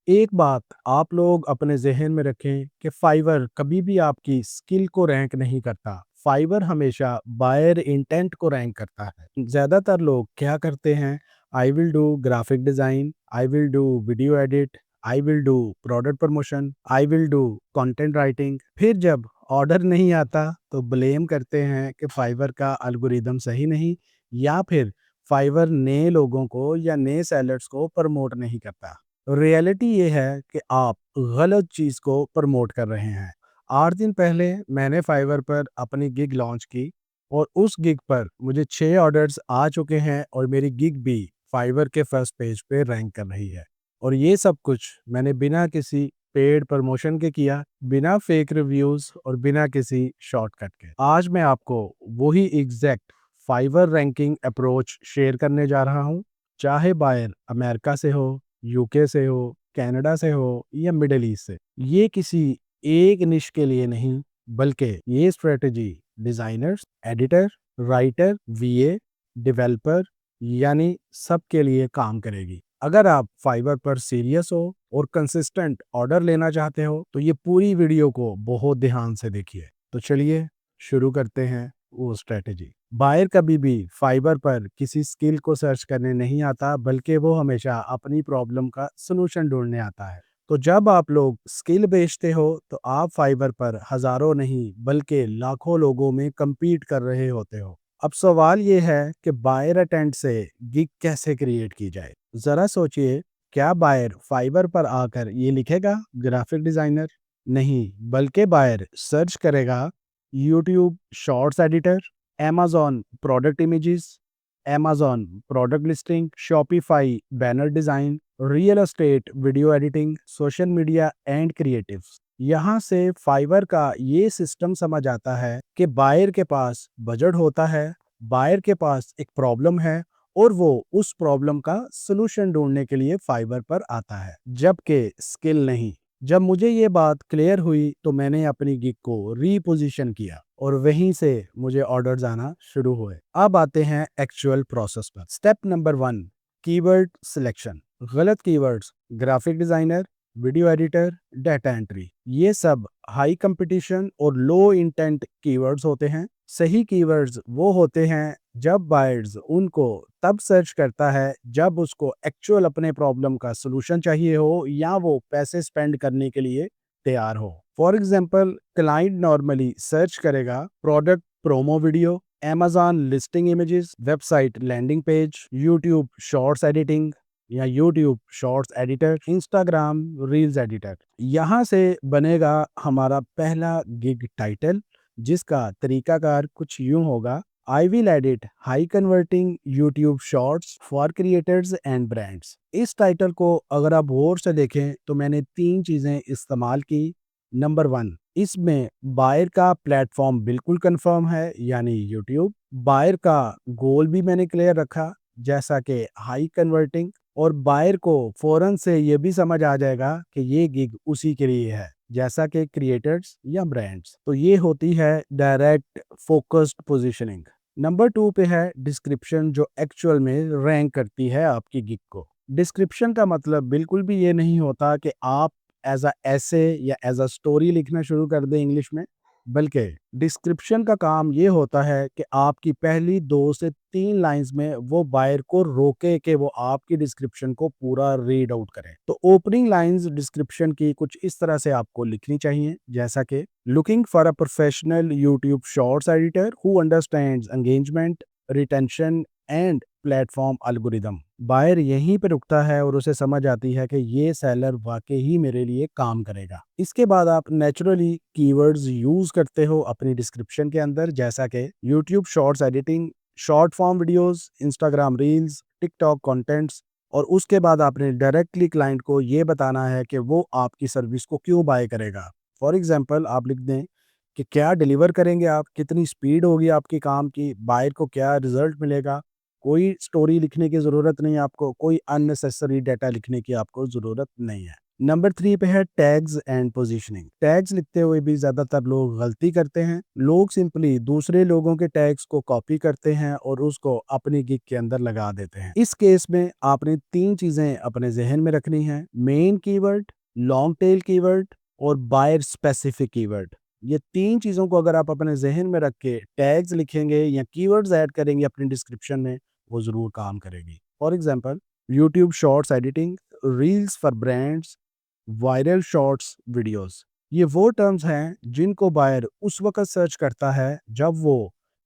एक बात आप लोग अपने ज़हन में रखें कि फाइवर कभी भी आपकी स्किल को रैंक नहीं करता। फाइवर हमेशा बायर इंटेंट को रैंक करता है। ज़्यादातर लोग क्या करते हैं, I will do graphic design, I will do video edit, I will do product promotion, I will do content writing. फिर जब ऑर्डर नहीं आता तो ब्लेम करते हैं कि फाइवर का एल्गोरिदम सही नहीं, या फिर फाइवर नए लोगों को या नए सेलर्स को प्रमोट नहीं करता। रियलिटी ये है कि आप गलत चीज़ को प्रमोट कर रहे हैं। 8 दिन पहले मैंने फाइवर पर अपनी गिग लॉन्च की और उस गिग पर मुझे 6 ऑर्डर्स आ चुके हैं और मेरी गिग भी फाइवर के फर्स्ट पेज पे रैंक कर रही है। और ये सब कुछ मैंने बिना किसी पेड प्रमोशन के किया, बिना फेक रिव्यूज़ और बिना किसी शॉर्टकट के। आज मैं आपको वही exact Fiverr ranking approach share करने जा रहा हूँ। चाहे बायर अमेरिका से हो, यूके से हो, कनाडा से हो या मिडल ईस्ट से। ये किसी एक निश के लिए नहीं, बल्कि ये strategy designers, editor, writer, वीए, developer यानी सबके लिए काम करेगी। अगर आप फाइवर पर सीरियस हो और कंसिस्टेंट ऑर्डर लेना चाहते हो, तो ये पूरी वीडियो को बहुत ध्यान से देखिए। तो चलिए शुरू करते हैं वो स्ट्रेटजी। बायर कभी भी फाइबर पर किसी स्किल को सर्च करने नहीं आता, बल्कि वो हमेशा अपनी प्रॉब्लम का सलूशन ढूंढने आता है। तो जब आप लोग स्किल बेचते हो तो आप फाइबर पर हजारों नहीं बल्कि लाखों लोगों में compete कर रहे होते हो। अब सवाल ये है कि बायर अटेंट से गिग कैसे क्रिएट की जाए। जरा सोचिए, क्या बायर फाइबर पर आकर ये लिखेगा ग्राफिक डिजाइनर? नहीं, बल्कि बायर सर्च करेगा YouTube shorts editor, Amazon product images, Amazon product listing, Shopify banner design, real estate video editing, social media and creatives. यहाँ से फाइवर का ये सिस्टम समझ आता है कि बायर के पास बजट होता है, बायर के पास एक प्रॉब्लम है और वो उस प्रॉब्लम का सलूशन ढूंढने के लिए फाइवर पर आता है, जबकि स्किल नहीं। जब मुझे ये बात क्लियर हुई तो मैंने अपनी गिग को रीपोजीशन किया और वहीं से मुझे ऑर्डर्स आना शुरू हुए। अब आते हैं एक्चुअल प्रोसेस पर। Step number 1, keyword selection. गलत keywords, graphic designer, video editor, data entry, ये सब हाई कंपटीशन और लो इंटेंट कीवर्ड्स होते हैं। सही कीवर्ड्स वो होते हैं जब बायर्स उनको तब सर्च करता है जब उसको एक्चुअल अपने प्रॉब्लम का सलूशन चाहिए हो या वो पैसे स्पेंड करने के लिए तैयार हो। For example, client normally search करेगा product promo video, Amazon listing images, website landing page, YouTube shorts editing या YouTube shorts editor, Instagram reels editor. यहाँ से बनेगा हमारा पहला गिग टाइटल, जिसका तरीकाकार कुछ यूं होगा: I will edit high converting YouTube shorts for creators and brands. इस टाइटल को अगर आप गौर से देखें तो मैंने 3 चीजें इस्तेमाल की। नंबर 1, इसमें बायर का प्लेटफॉर्म बिल्कुल कंफर्म है, यानी यूट्यूब। बायर का गोल भी मैंने क्लियर रखा, जैसा कि हाई कन्वर्टिंग, और बायर को फौरन से ये भी समझ आ जाएगा कि ये गिग उसी के लिए है, जैसा कि क्रिएटर्स या ब्रांड्स। तो ये होती है डायरेक्ट फोकस्ड पोजीशनिंग। नंबर 2 पे है डिस्क्रिप्शन, जो एक्चुअल में रैंक करती है आपकी गिग को। डिस्क्रिप्शन का मतलब बिल्कुल भी ये नहीं होता कि आप एज अ ऐसे या एज अ स्टोरी लिखना शुरू कर दें इंग्लिश में, बल्कि डिस्क्रिप्शन का काम ये होता है कि आपकी पहली 2 से 3 लाइंस में वो बायर को रोके कि वो आपकी डिस्क्रिप्शन को पूरा रीड आउट करें। तो ओपनिंग लाइंस डिस्क्रिप्शन की कुछ इस तरह से आपको लिखनी चाहिए, जैसा कि looking for a professional YouTube shorts editor who understands engagement, retention and platform algorithm. Buyer यहीं पे रुकता है और उसे समझ आती है कि ये सेलर वाकई ही मेरे लिए काम करेगा। इसके बाद आप नेचुरली कीवर्ड्स यूज करते हो अपनी डिस्क्रिप्शन के अंदर, जैसा कि YouTube shorts editing, short form videos, Instagram reels, TikTok contents. और उसके बाद आपने डायरेक्टली क्लाइंट को ये बताना है कि वो आपकी सर्विस को क्यों बाय करेगा। फॉर एग्जाम्पल, आप लिख दें कि क्या डिलीवर करेंगे आप, कितनी स्पीड होगी आपके काम की, बायर को क्या रिजल्ट मिलेगा। कोई स्टोरी लिखने की ज़रूरत नहीं है आपको, कोई अननेसेसरी डाटा लिखने की आपको ज़रूरत नहीं है। नंबर 3 पे है टैग्स एंड पोजीशनिंग। टैग्स लिखते हुए भी ज़्यादातर लोग गलती करते हैं। लोग सिंपली दूसरे लोगों के टैग्स को कॉपी करते हैं और उसको अपनी गिग के अंदर लगा देते हैं। इस केस में आपने 3 चीज़ें अपने ज़हन में रखनी हैं, main keyword, long tail keyword और बायर स्पेसिफिक कीवर्ड। ये 3 चीज़ों को अगर आप अपने ज़हन में रख के टैग्स लिखेंगे या कीवर्ड्स ऐड करेंगे अपनी डिस्क्रिप्शन में, वो ज़रूर काम करेगी। For example YouTube shorts editing, reels for brands, viral shorts videos. ये वो टर्म्स हैं जिनको बायर उस वक्त सर्च करता है जब वो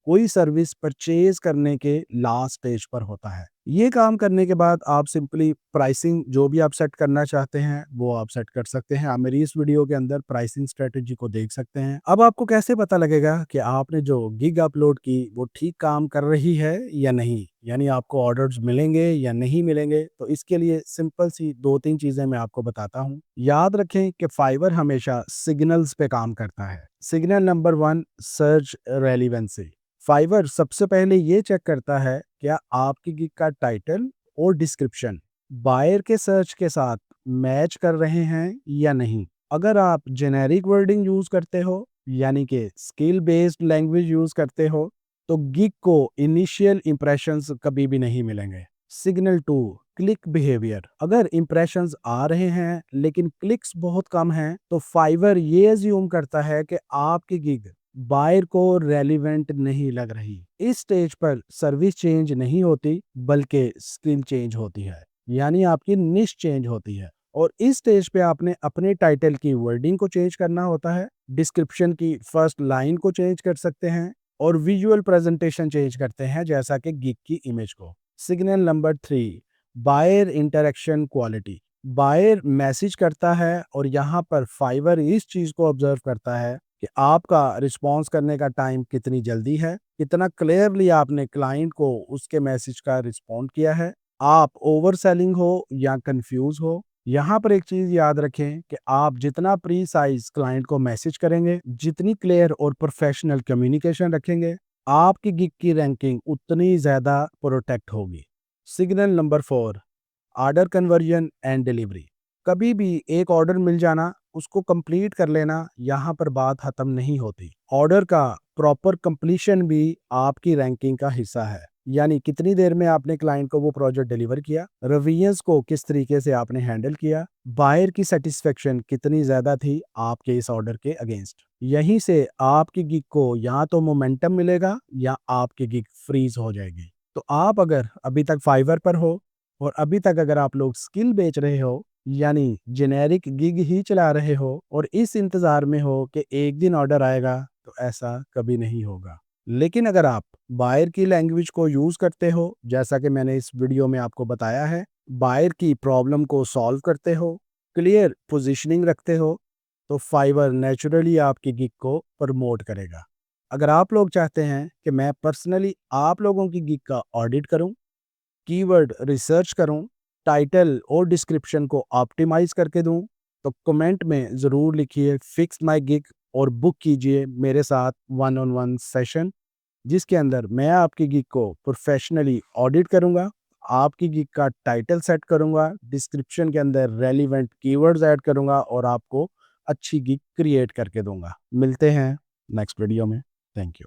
कोई सर्विस परचेज करने के लास्ट स्टेज पर होता है। ये काम करने के बाद आप सिंपली प्राइसिंग जो भी आप सेट करना चाहते हैं वो आप सेट कर सकते हैं। आप मेरी इस वीडियो के अंदर प्राइसिंग स्ट्रेटेजी को देख सकते हैं। अब आपको कैसे पता लगेगा कि आपने जो गिग अपलोड की वो ठीक काम कर रही है या नहीं, यानी आपको ऑर्डर्स मिलेंगे या नहीं मिलेंगे? तो इसके लिए सिंपल सी 2-3 चीज़ें मैं आपको बताता हूँ। याद रखें कि फाइवर हमेशा सिग्नल्स पे काम करता है। Signal number 1, search relevancy. Fiverr सबसे पहले ये चेक करता है क्या आपकी गिग का टाइटल और डिस्क्रिप्शन बायर के सर्च के साथ मैच कर रहे हैं या नहीं। अगर आप जेनेरिक वर्डिंग यूज करते हो, यानी कि स्किल बेस्ड लैंग्वेज यूज करते हो, तो गिग को इनिशियल इंप्रेशंस कभी भी नहीं मिलेंगे। Signal 2, click behaviour. अगर इंप्रेशंस आ रहे हैं लेकिन क्लिक्स बहुत कम हैं, तो फाइवर ये अज्यूम करता है कि आपकी गिग बायर को रेलिवेंट नहीं लग रही। इस स्टेज पर सर्विस चेंज नहीं होती बल्कि स्किल चेंज होती है, यानी आपकी निश चेंज होती है। और इस स्टेज पे आपने अपने टाइटल की वर्डिंग को चेंज करना होता है, डिस्क्रिप्शन की फर्स्ट लाइन को चेंज कर सकते हैं और विजुअल प्रेजेंटेशन चेंज करते हैं जैसा कि गिग की इमेज को। Signal number 3, buyer interaction quality. Buyer message करता है और यहाँ पर फाइवर इस चीज को ऑब्जर्व करता है कि आपका रिस्पॉन्स करने का टाइम कितनी जल्दी है, कितना क्लियरली आपने क्लाइंट को उसके मैसेज का रिस्पॉन्ड किया है, आप ओवर सेलिंग हो या कंफ्यूज हो। यहाँ पर एक चीज याद रखें कि आप जितना प्री साइज क्लाइंट को मैसेज करेंगे, जितनी क्लियर और प्रोफेशनल कम्युनिकेशन रखेंगे, आपकी गिग की रैंकिंग उतनी ज्यादा प्रोटेक्ट होगी। Signal number 4, order conversion and delivery. कभी भी एक ऑर्डर मिल जाना, उसको कंप्लीट कर लेना, यहाँ पर बात खत्म नहीं होती। ऑर्डर का प्रॉपर कंप्लीशन भी आपकी रैंकिंग का हिस्सा है, यानी कितनी देर में आपने क्लाइंट को वो प्रोजेक्ट डिलीवर किया, रिव्यूज को किस तरीके से आपने हैंडल किया, बायर की सेटिस्फेक्शन कितनी ज्यादा थी आपके इस ऑर्डर के अगेंस्ट। यहीं से आपकी गिग को या तो मोमेंटम मिलेगा या आपकी गिग फ्रीज हो जाएगी। तो आप अगर अभी तक फाइवर पर हो और अभी तक अगर आप लोग स्किल बेच रहे हो, यानी जेनेरिक गिग ही चला रहे हो और इस इंतजार में हो कि एक दिन ऑर्डर आएगा, तो ऐसा कभी नहीं होगा। लेकिन अगर आप बायर की लैंग्वेज को यूज करते हो, जैसा कि मैंने इस वीडियो में आपको बताया है, बायर की प्रॉब्लम को सॉल्व करते हो, क्लियर पोजीशनिंग रखते हो, तो फाइवर नेचुरली आपकी गिग को प्रमोट करेगा। अगर आप लोग चाहते हैं कि मैं पर्सनली आप लोगों की गिग का ऑडिट करूं, कीवर्ड रिसर्च करूं, टाइटल और डिस्क्रिप्शन को ऑप्टिमाइज करके दूं, तो कमेंट में ज़रूर लिखिए फिक्स माय गिग और बुक कीजिए मेरे साथ वन ऑन वन सेशन, जिसके अंदर मैं आपकी गिग को प्रोफेशनली ऑडिट करूंगा, आपकी गिग का टाइटल सेट करूंगा, डिस्क्रिप्शन के अंदर रेलिवेंट कीवर्ड्स ऐड करूंगा और आपको अच्छी गिग क्रिएट करके दूंगा। मिलते हैं नेक्स्ट वीडियो में। Thank you.